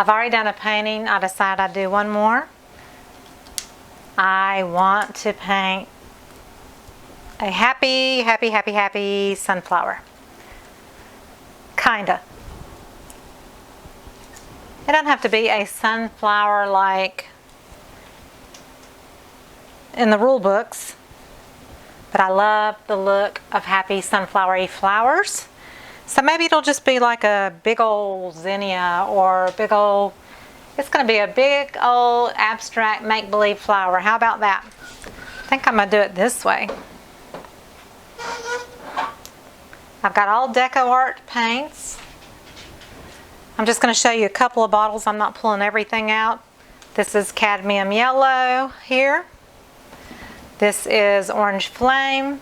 I've already done a painting. I decided I'd do one more. I want to paint a happy, happy, happy, happy sunflower. Kinda. It doesn't have to be a sunflower like in the rule books, but I love the look of happy sunflowery flowers. So maybe it'll just be like a big old zinnia or a big old, it's going to be a big old abstract make-believe flower. How about that? I think I'm going to do it this way. I've got all DecoArt paints. I'm just going to show you a couple of bottles. I'm not pulling everything out. This is Cadmium Yellow here. This is Orange Flame,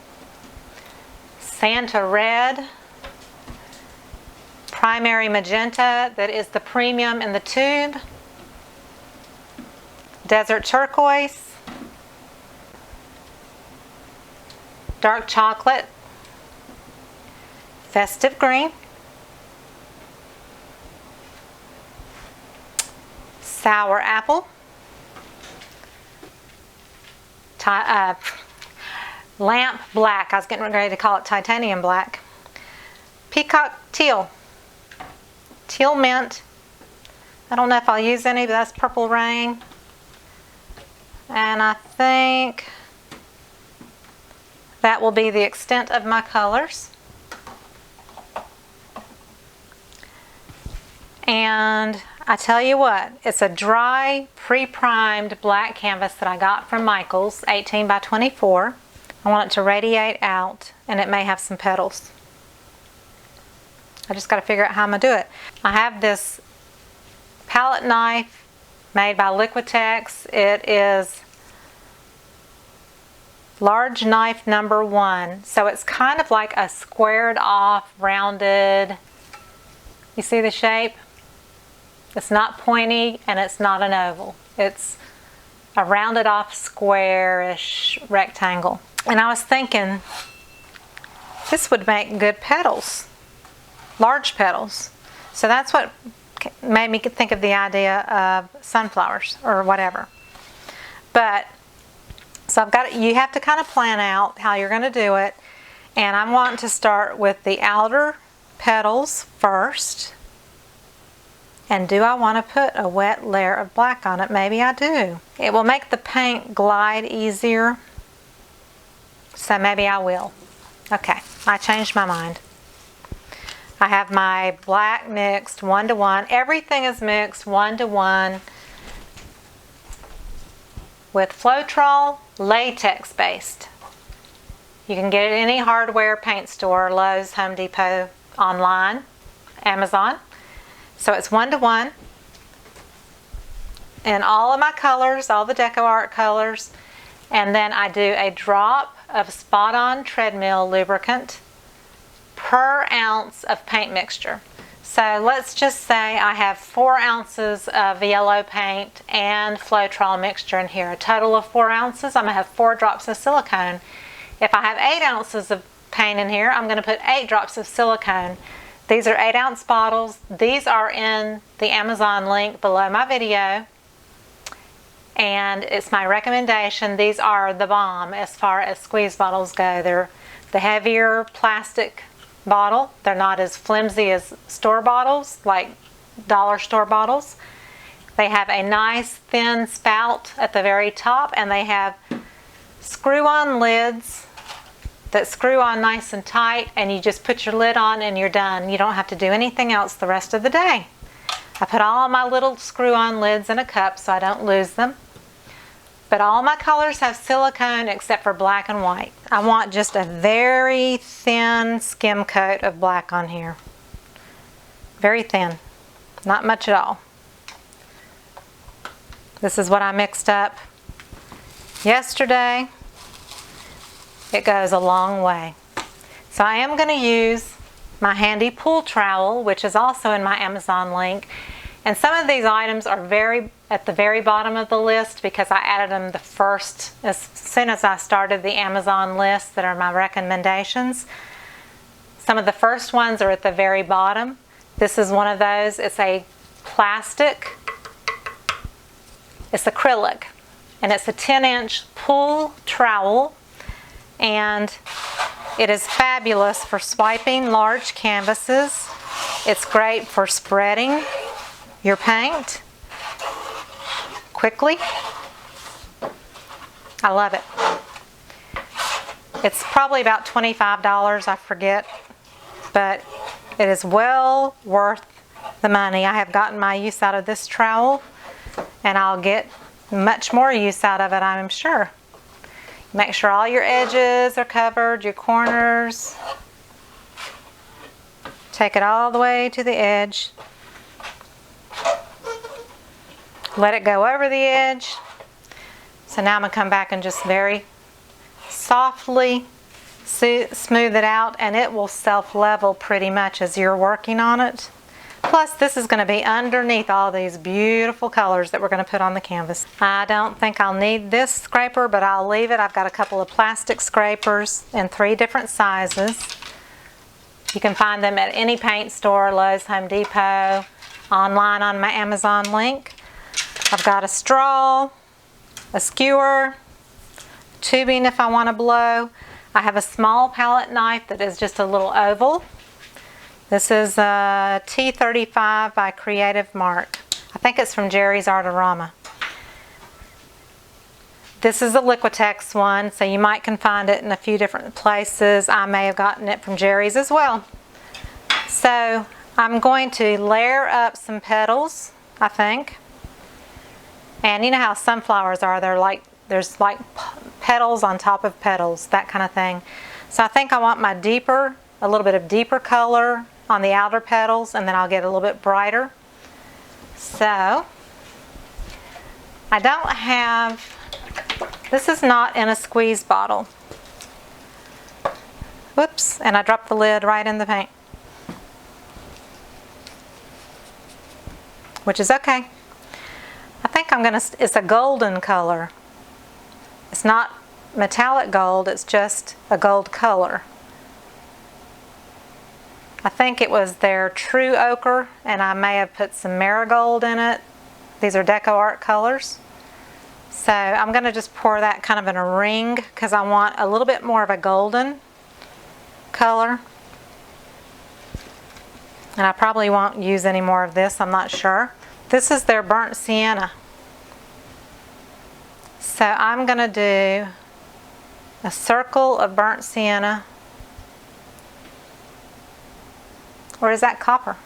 Santa Red, Primary Magenta, that is the premium in the tube, Desert Turquoise, Dark Chocolate, Festive Green, Sour Apple, Lamp Black, I was getting ready to call it Titanium Black, Peacock Teal, Teal Mint, I don't know if I'll use any, but that's Purple Rain, and I think that will be the extent of my colors. And I tell you what, it's a dry, pre-primed black canvas that I got from Michaels, 18 by 24. I want it to radiate out, and it may have some petals. I just got to figure out how I'm going to do it. I have this palette knife made by Liquitex. It is large knife number 1. So it's kind of like a squared off, rounded, you see the shape? It's not pointy and it's not an oval. It's a rounded off squarish rectangle. And I was thinking this would make good petals, large petals. So that's what made me think of the idea of sunflowers or whatever. But so I've got, you have to kind of plan out how you're going to do it. And I want to start with the outer petals first. And do I want to put a wet layer of black on it? Maybe I do. It will make the paint glide easier. So maybe I will. Okay, I changed my mind. I have my black mixed 1:1. Everything is mixed 1:1 with Floetrol, latex based. You can get it at any hardware paint store, Lowe's, Home Depot, online, Amazon. So it's 1:1. And all of my colors, all the DecoArt colors. And then I do a drop of Spot On Treadmill lubricant per ounce of paint mixture. So let's just say I have 4 ounces of yellow paint and Floetrol mixture in here. A total of 4 ounces. I'm going to have 4 drops of silicone. If I have 8 ounces of paint in here, I'm going to put 8 drops of silicone. These are 8-ounce bottles. These are in the Amazon link below my video. And it's my recommendation. These are the bomb as far as squeeze bottles go. They're the heavier plastic bottle. They're not as flimsy as store bottles, like dollar store bottles. They have a nice thin spout at the very top, and they have screw-on lids that screw on nice and tight, and you just put your lid on and you're done. You don't have to do anything else the rest of the day. I put all my little screw-on lids in a cup so I don't lose them. But all my colors have silicone except for black and white. I want just a very thin skim coat of black on here. Very thin. Not much at all. This is what I mixed up yesterday. It goes a long way. So I am going to use my handy pool trowel, which is also in my Amazon link. And some of these items are at the very bottom of the list because I added them as soon as I started the Amazon list that are my recommendations. Some of the first ones are at the very bottom. This is one of those. It's a plastic. It's acrylic, and it's a 10-inch pull trowel, and it is fabulous for swiping large canvases. It's great for spreading your paint quickly. I love it. It's probably about $25, I forget, but it is well worth the money. I have gotten my use out of this trowel, and I'll get much more use out of it, I'm sure. Make sure all your edges are covered, your corners. Take it all the way to the edge. Let it go over the edge. So now I'm going to come back and just very softly smooth it out, and it will self-level pretty much as you're working on it. Plus, this is going to be underneath all these beautiful colors that we're going to put on the canvas. I don't think I'll need this scraper, but I'll leave it. I've got a couple of plastic scrapers in 3 different sizes. You can find them at any paint store, Lowe's, Home Depot, online on my Amazon link. I've got a straw, a skewer, tubing if I want to blow. I have a small palette knife that is just a little oval. This is a T35 by Creative Mark. I think it's from Jerry's Artorama. This is a Liquitex one, so you might can find it in a few different places. I may have gotten it from Jerry's as well. So I'm going to layer up some petals, I think. And you know how sunflowers are, there's like petals on top of petals, that kind of thing. So I think I want a little bit of deeper color on the outer petals, and then I'll get a little bit brighter. So I don't have, this is not in a squeeze bottle. Whoops, and I dropped the lid right in the paint. Which is okay. I think it's a golden color. It's not metallic gold, it's just a gold color. I think it was their True Ochre, and I may have put some Marigold in it. These are DecoArt Colors. So I'm going to just pour that kind of in a ring because I want a little bit more of a golden color. And I probably won't use any more of this, I'm not sure. This is their Burnt Sienna. So I'm going to do a circle of Burnt Sienna. Or is that copper?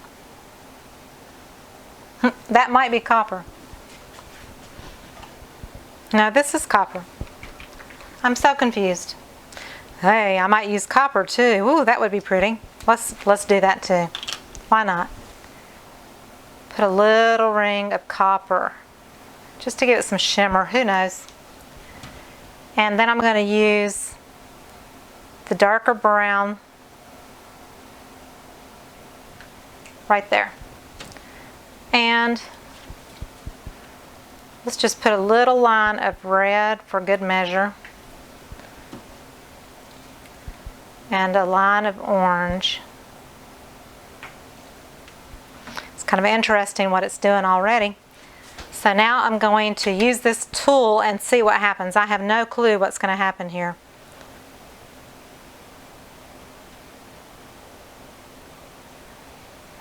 That might be copper. No, this is copper. I'm so confused. Hey, I might use copper too. Ooh, that would be pretty. Let's do that too. Why not? Put a little ring of copper just to give it some shimmer. Who knows? And then I'm going to use the darker brown right there. And let's just put a little line of red for good measure. And a line of orange. It's kind of interesting what it's doing already. So now I'm going to use this tool and see what happens. I have no clue what's going to happen here.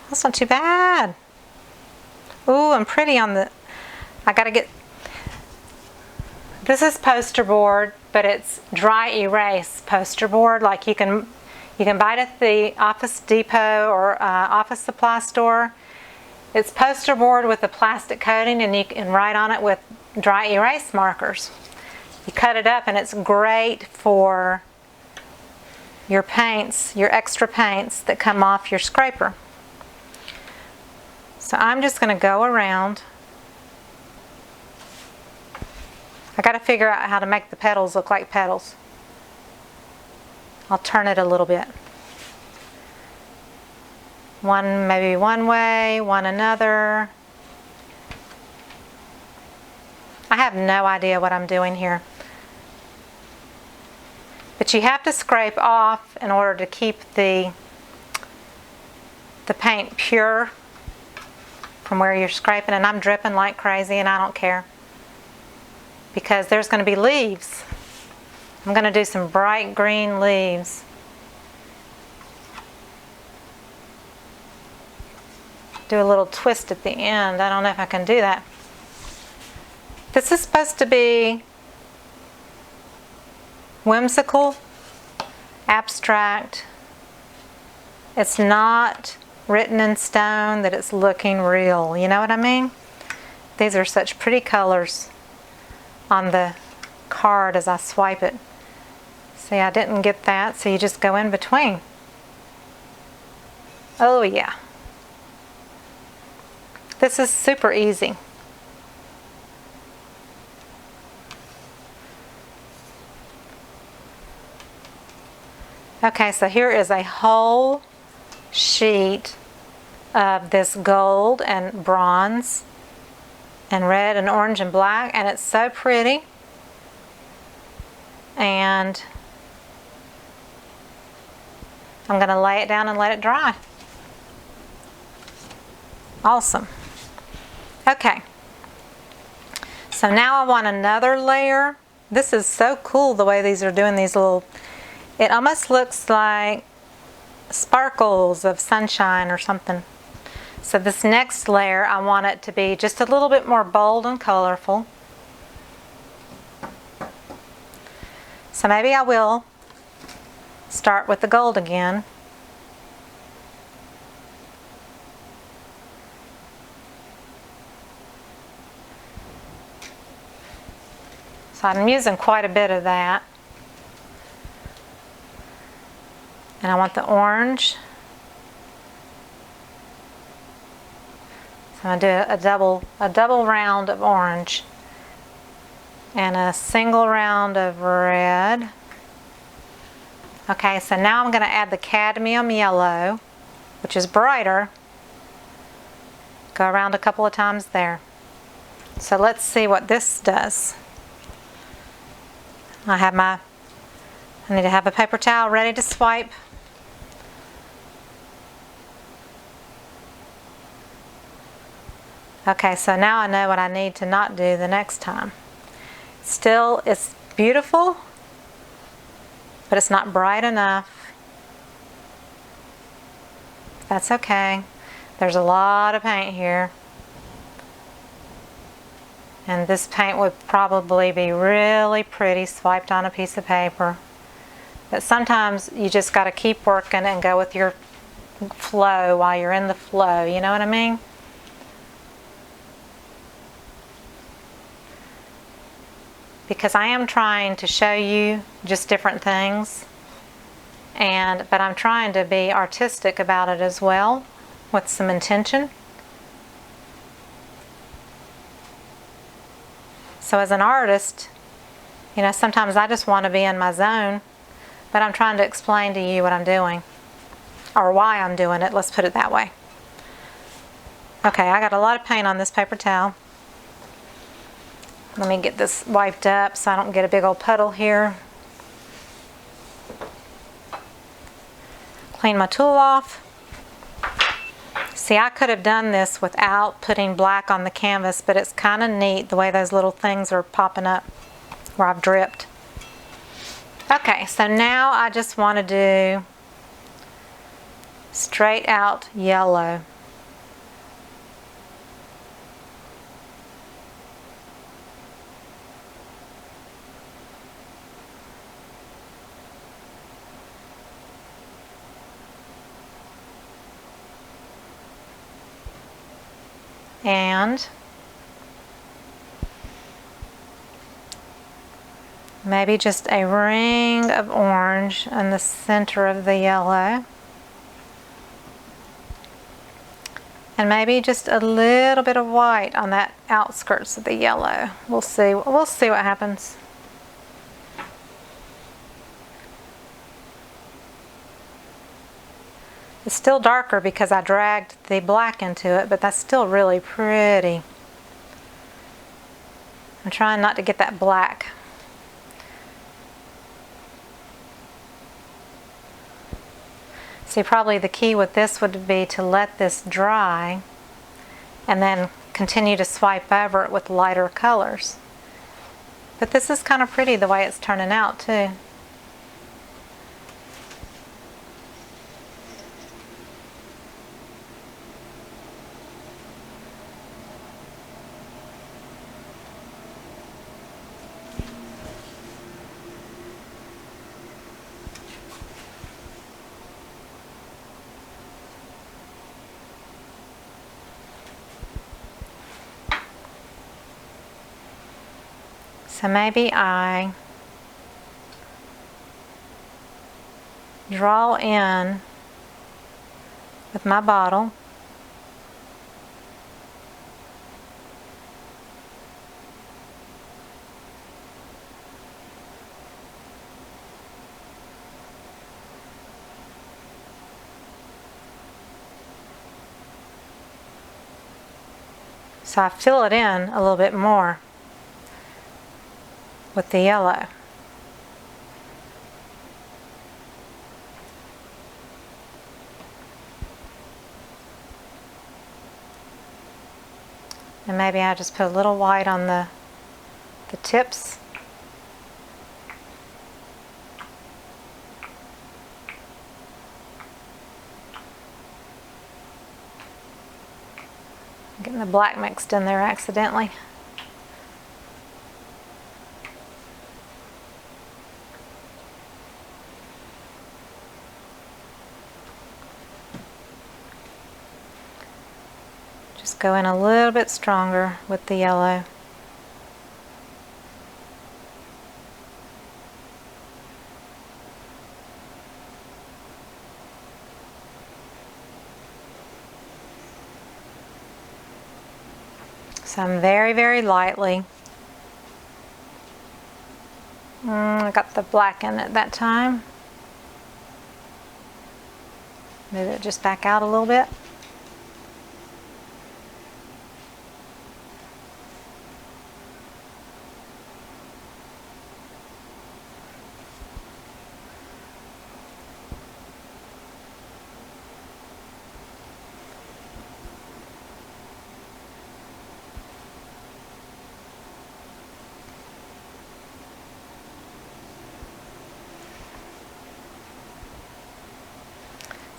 That's not too bad. Ooh, I'm pretty on the, I gotta get, this is poster board, but it's dry erase poster board. Like you can buy it at the Office Depot or office supply store. It's poster board with a plastic coating, and you can write on it with dry erase markers. You cut it up, and it's great for your paints, your extra paints that come off your scraper. So I'm just going to go around. I got to figure out how to make the petals look like petals. I'll turn it a little bit. One maybe one way, one another. I have no idea what I'm doing here. But you have to scrape off in order to keep the paint pure from where you're scraping, and I'm dripping like crazy, and I don't care because there's going to be leaves. I'm going to do some bright green leaves. Do a little twist at the end. I don't know if I can do that. This is supposed to be whimsical, abstract. It's not written in stone that it's looking real. You know what I mean? These are such pretty colors on the card as I swipe it. See, I didn't get that, so you just go in between. Oh yeah. This is super easy. Okay, so here is a whole sheet of this gold and bronze and red and orange and black, and it's so pretty. And I'm going to lay it down and let it dry. Awesome. Okay, so now I want another layer. This is so cool the way these are doing these little, it almost looks like sparkles of sunshine or something. So this next layer, I want it to be just a little bit more bold and colorful. So maybe I will start with the gold again. So I'm using quite a bit of that. And I want the orange. So I'm going to do a double round of orange and a single round of red. Okay, so now I'm going to add the cadmium yellow, which is brighter. Go around a couple of times there. So let's see what this does. I need to have a paper towel ready to swipe. Okay, so now I know what I need to not do the next time. Still, it's beautiful, but it's not bright enough. That's okay. There's a lot of paint here. And this paint would probably be really pretty swiped on a piece of paper. But sometimes you just got to keep working and go with your flow while you're in the flow. You know what I mean? Because I am trying to show you just different things. But I'm trying to be artistic about it as well, with some intention. So as an artist, you know, sometimes I just want to be in my zone, but I'm trying to explain to you what I'm doing, or why I'm doing it, let's put it that way. Okay, I got a lot of paint on this paper towel. Let me get this wiped up so I don't get a big old puddle here. Clean my tool off. See, I could have done this without putting black on the canvas, but it's kind of neat the way those little things are popping up where I've dripped. Okay, so now I just want to do straight out yellow. And maybe just a ring of orange in the center of the yellow. And maybe just a little bit of white on that outskirts of the yellow. We'll see what happens. It's still darker because I dragged the black into it, but that's still really pretty. I'm trying not to get that black. See, probably the key with this would be to let this dry and then continue to swipe over it with lighter colors. But this is kind of pretty the way it's turning out too. So maybe I draw in with my bottle. So I fill it in a little bit more with the yellow. And maybe I just put a little white on the tips. Getting the black mixed in there accidentally. Just go in a little bit stronger with the yellow. So I'm very, very lightly. I got the black in it that time. Move it just back out a little bit.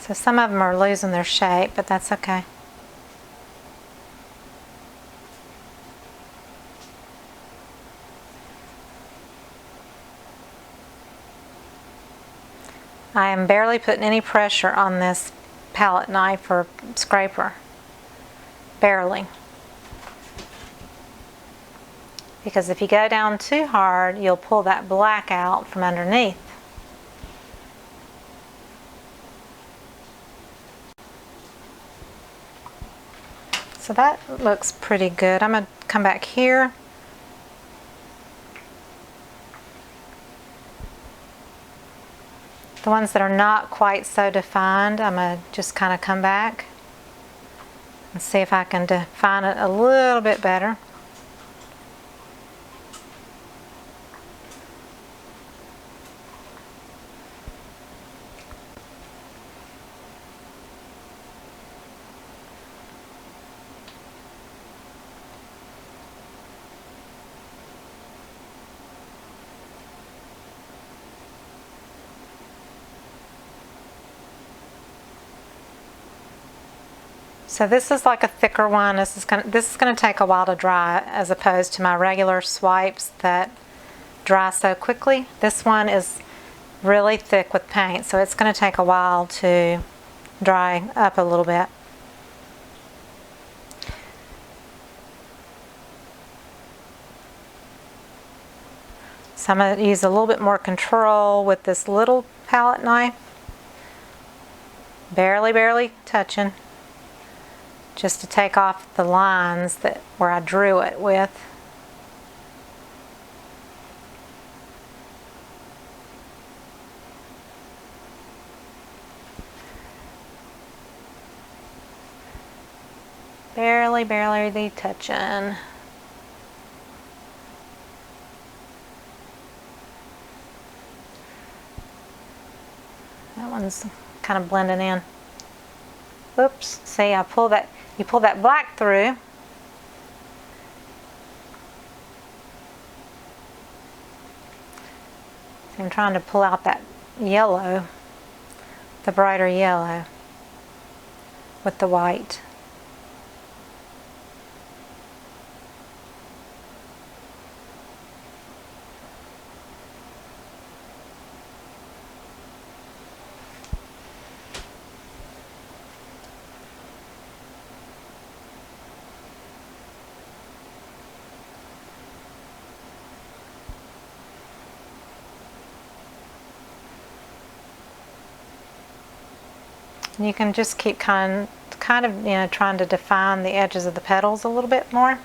So some of them are losing their shape, but that's okay. I am barely putting any pressure on this palette knife or scraper. Barely. Because if you go down too hard, you'll pull that black out from underneath. So that looks pretty good. I'm going to come back here. The ones that are not quite so defined, I'm going to just kind of come back and see if I can define it a little bit better. So this is like a thicker one. This is going to take a while to dry, as opposed to my regular swipes that dry so quickly. This one is really thick with paint, so it's going to take a while to dry up a little bit. So I'm going to use a little bit more control with this little palette knife. Barely touching, just to take off the lines where I drew it with. Barely touching. That one's kind of blending in. Oops, see, I pull that. You pull that black through. I'm trying to pull out that yellow, the brighter yellow with the white. You can just keep kind of, you know, trying to define the edges of the petals a little bit more.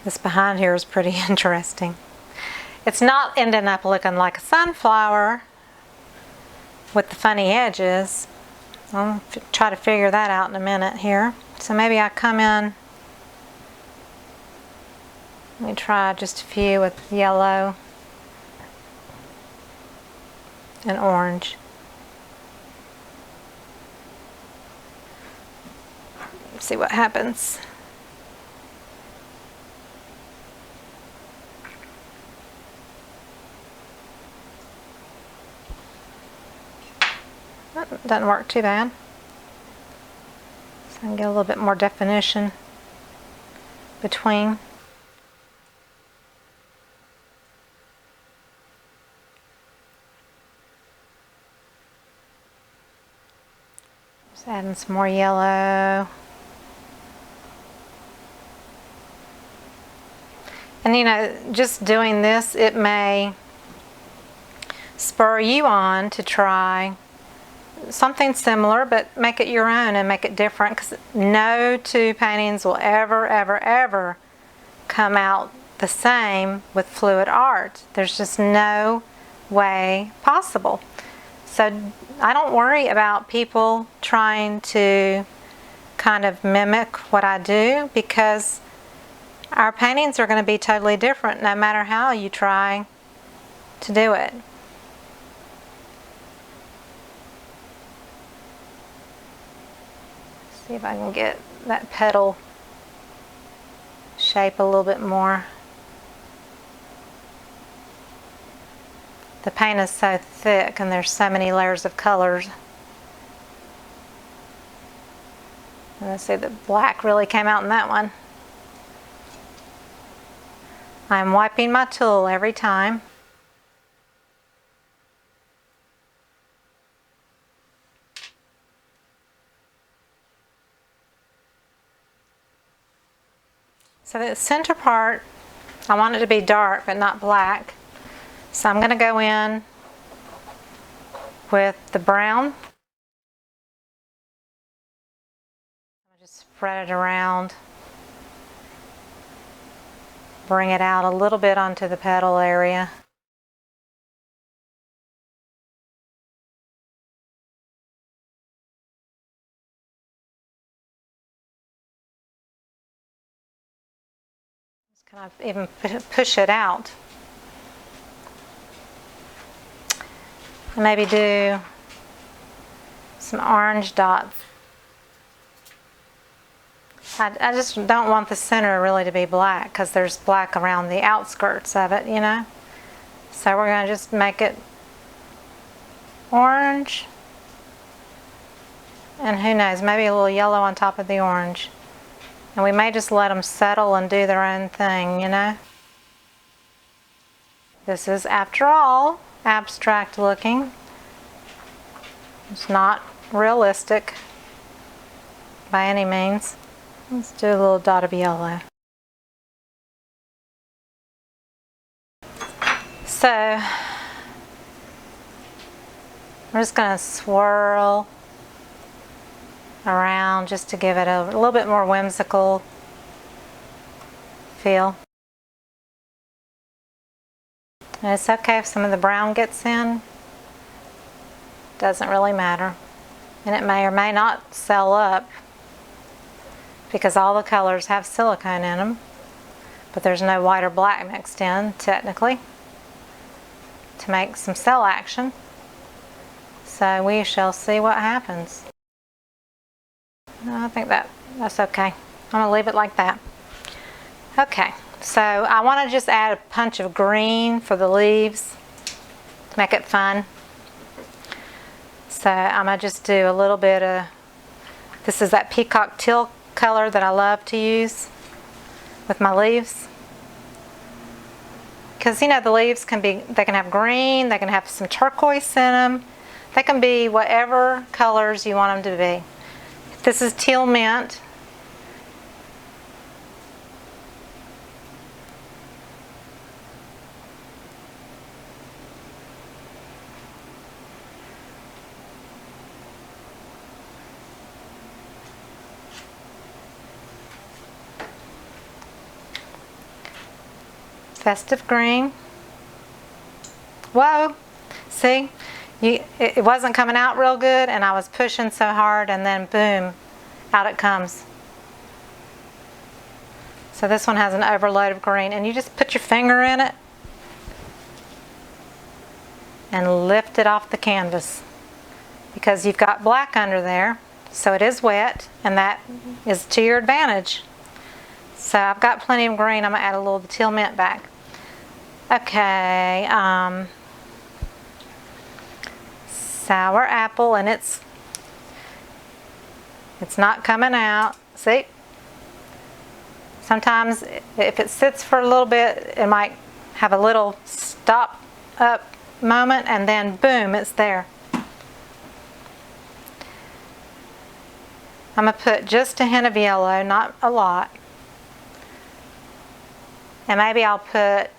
This behind here is pretty interesting. It's not ending up looking like a sunflower with the funny edges. I'll try to figure that out in a minute here. So maybe I come in, let me try just a few with yellow and orange. See what happens. That doesn't work too bad. So I can get a little bit more definition between. Just adding some more yellow. And you know, just doing this, it may spur you on to try something similar, but make it your own and make it different, because no two paintings will ever come out the same with fluid art. There's just no way possible. So I don't worry about people trying to kind of mimic what I do, because our paintings are going to be totally different no matter how you try to do it. See if I can get that petal shape a little bit more. The paint is so thick and there's so many layers of colors. And let's see, the black really came out in that one. I'm wiping my tool every time. So the center part, I want it to be dark but not black. So I'm going to go in with the brown. I'll just spread it around. Bring it out a little bit onto the petal area. Just kind of even push it out. Maybe do some orange dots. I just don't want the center really to be black, because there's black around the outskirts of it, you know. So we're going to just make it orange. And who knows, maybe a little yellow on top of the orange. And we may just let them settle and do their own thing, you know. This is, after all, abstract looking. It's not realistic by any means. Let's do a little dot of yellow. So I'm just going to swirl around just to give it a little bit more whimsical feel. And it's okay if some of the brown gets in. Doesn't really matter. And it may or may not sell up because all the colors have silicone in them. But there's no white or black mixed in, technically, to make some cell action. So we shall see what happens. I think that's okay. I'm going to leave it like that. Okay, so I want to just add a punch of green for the leaves to make it fun. So I'm going to just do a little bit of, this is that Peacock Teal color that I love to use with my leaves. Because you know the leaves can be, they can have green, they can have some turquoise in them. They can be whatever colors you want them to be. This is Teal Mint. Festive Green. Whoa! See? It wasn't coming out real good and I was pushing so hard and then boom, out it comes. So this one has an overload of green and you just put your finger in it and lift it off the canvas because you've got black under there, so it is wet and that is to your advantage. So I've got plenty of green. I'm going to add a little Teal Mint back. Okay, sour apple, and it's not coming out. See? Sometimes if it sits for a little bit, it might have a little stop up moment and then boom, it's there. I'm going to put just a hint of yellow, not a lot. And maybe I'll put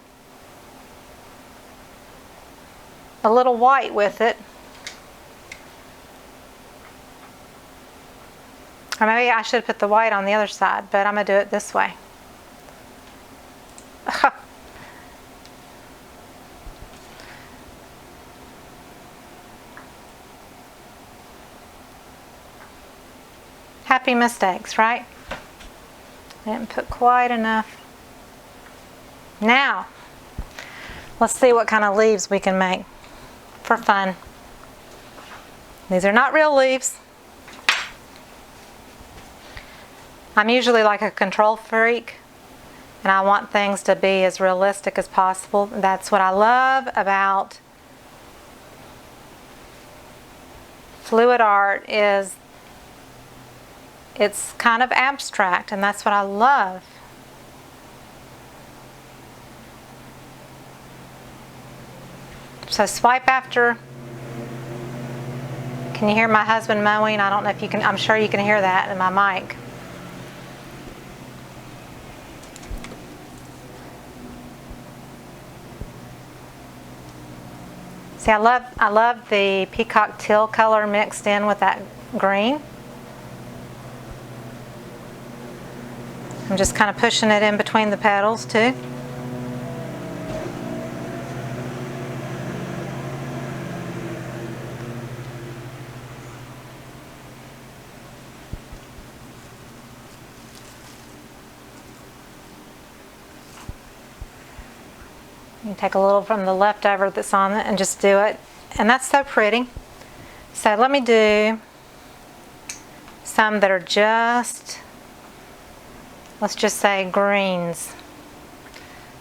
a little white with it. Or maybe I should put the white on the other side, but I'm going to do it this way. Happy mistakes, right? I didn't put quite enough. Now, let's see what kind of leaves we can make for fun. These are not real leaves. I'm usually like a control freak and I want things to be as realistic as possible. That's what I love about fluid art, is it's kind of abstract, and that's what I love. So swipe after. Can you hear my husband mowing? I don't know if you can. I'm sure you can hear that in my mic. See, I love the Peacock Teal color mixed in with that green. I'm just kind of pushing it in between the petals too. You can take a little from the leftover that's on it and just do it. And that's so pretty. So let me do some that are just, let's just say greens.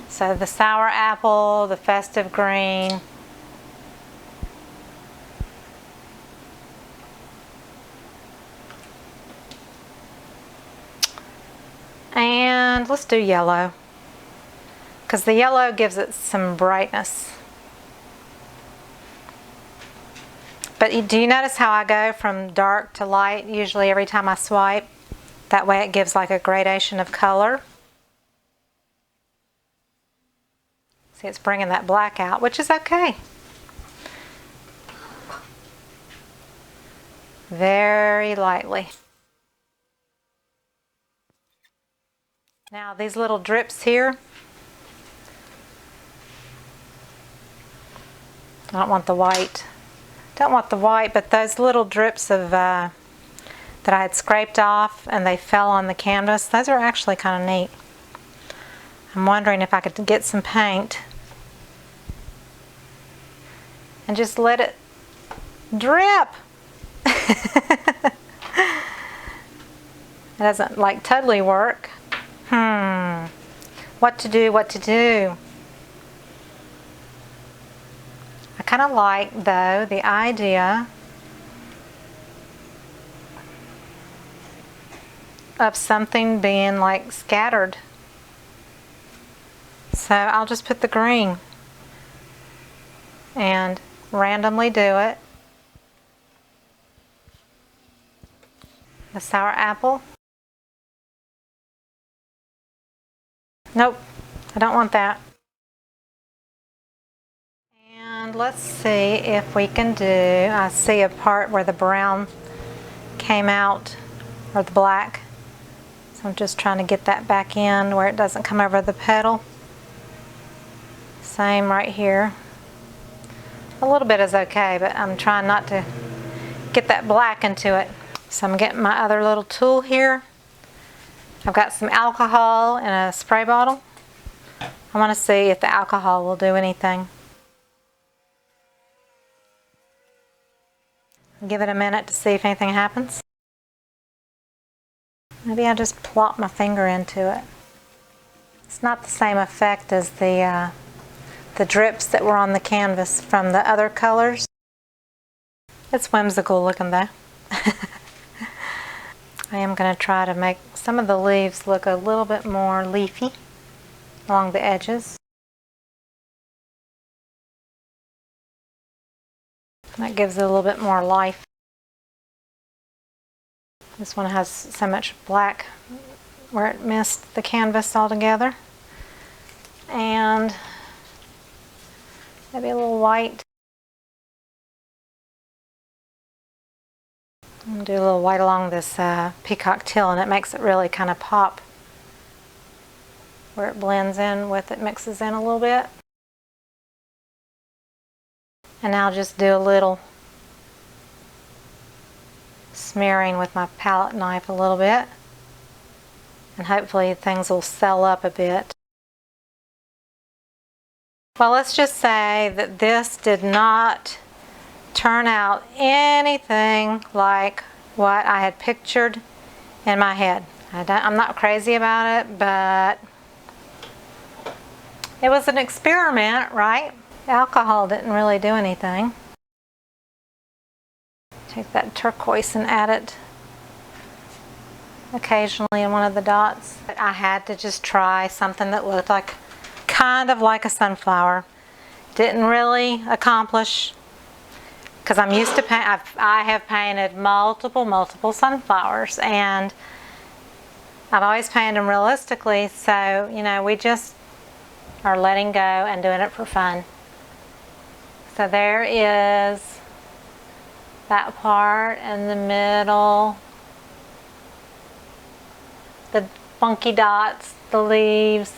So the sour apple, the festive green. And let's do yellow, because the yellow gives it some brightness. But do you notice how I go from dark to light usually every time I swipe? That way it gives like a gradation of color. See, it's bringing that black out, which is okay. Very lightly. Now these little drips here, I don't want the white. Don't want the white, but those little drips of that I had scraped off and they fell on the canvas, those are actually kind of neat. I'm wondering if I could get some paint and just let it drip. It doesn't like totally work. What to do, what to do. I kind of like, though, the idea of something being like scattered. So I'll just put the green and randomly do it. The sour apple. Nope, I don't want that. And let's see if we can do, I see a part where the brown came out, or the black. So I'm just trying to get that back in where it doesn't come over the petal. Same right here. A little bit is okay, but I'm trying not to get that black into it. So I'm getting my other little tool here. I've got some alcohol in a spray bottle. I want to see if the alcohol will do anything. Give it a minute to see if anything happens. Maybe I just plop my finger into it. It's not the same effect as the drips that were on the canvas from the other colors. It's whimsical looking though. I am going to try to make some of the leaves look a little bit more leafy along the edges. That gives it a little bit more life. This one has so much black where it missed the canvas altogether. And maybe a little white. I'm going to do a little white along this Peacock Teal, and it makes it really kind of pop where it blends in with it, mixes in a little bit. And now I'll just do a little smearing with my palette knife a little bit, and hopefully things will swell up a bit. Well, let's just say that this did not turn out anything like what I had pictured in my head. I'm not crazy about it, but it was an experiment, right? Alcohol didn't really do anything. Take that turquoise and add it occasionally in one of the dots. I had to just try something that looked like kind of like a sunflower. Didn't really accomplish, because I'm used to paint. I have painted multiple sunflowers, and I've always painted them realistically. So you know, we just are letting go and doing it for fun. So there is that part in the middle, the funky dots, the leaves.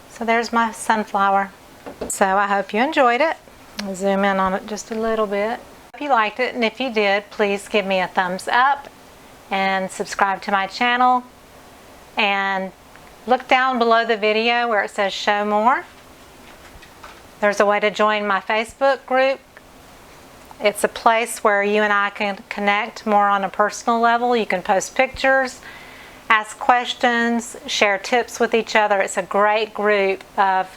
So there's my sunflower. So I hope you enjoyed it. I'll zoom in on it just a little bit. If you liked it, and if you did, please give me a thumbs up and subscribe to my channel. And look down below the video where it says show more. There's a way to join my Facebook group. It's a place where you and I can connect more on a personal level. You can post pictures, ask questions, share tips with each other. It's a great group of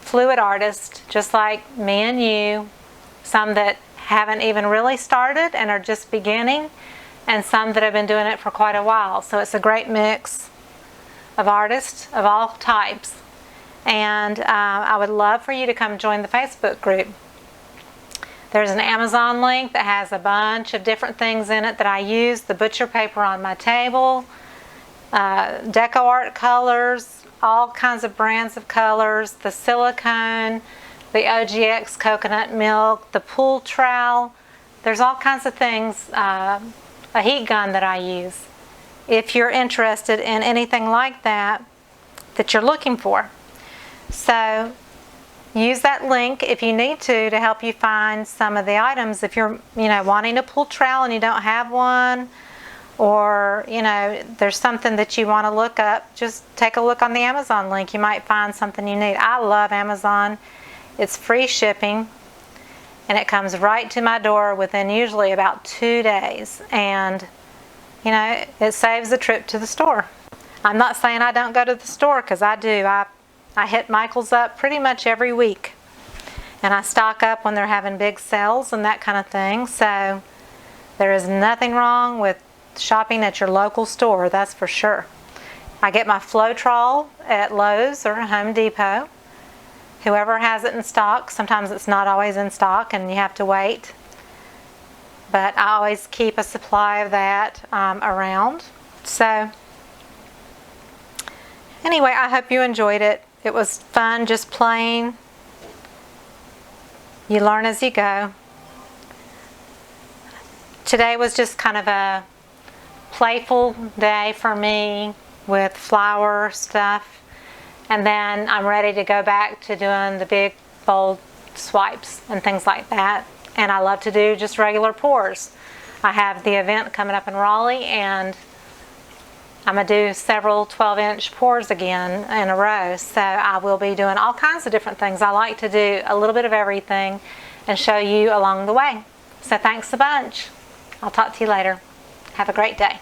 fluid artists just like me and you, some that haven't even really started and are just beginning, and some that have been doing it for quite a while. So it's a great mix of artists of all types. And I would love for you to come join the Facebook group. There's an Amazon link that has a bunch of different things in it that I use. The butcher paper on my table, DecoArt Colors, all kinds of brands of colors, the silicone, the OGX coconut milk, the pool trowel. There's all kinds of things, a heat gun that I use. If you're interested in anything like that, that you're looking for. So use that link if you need to help you find some of the items. If you're, wanting a pull trowel and you don't have one, or, there's something that you want to look up, just take a look on the Amazon link. You might find something you need. I love Amazon. It's free shipping, and it comes right to my door within usually about 2 days. And, it saves a trip to the store. I'm not saying I don't go to the store, because I do. I hit Michael's up pretty much every week. And I stock up when they're having big sales and that kind of thing. So there is nothing wrong with shopping at your local store, that's for sure. I get my Floetrol at Lowe's or Home Depot. Whoever has it in stock. Sometimes it's not always in stock and you have to wait. But I always keep a supply of that around. So anyway, I hope you enjoyed it. It was fun just playing. You learn as you go. Today was just kind of a playful day for me with flower stuff. And then I'm ready to go back to doing the big, bold swipes and things like that. And I love to do just regular pours. I have the event coming up in Raleigh, and I'm going to do several 12-inch pours again in a row. So I will be doing all kinds of different things. I like to do a little bit of everything and show you along the way. So thanks a bunch. I'll talk to you later. Have a great day.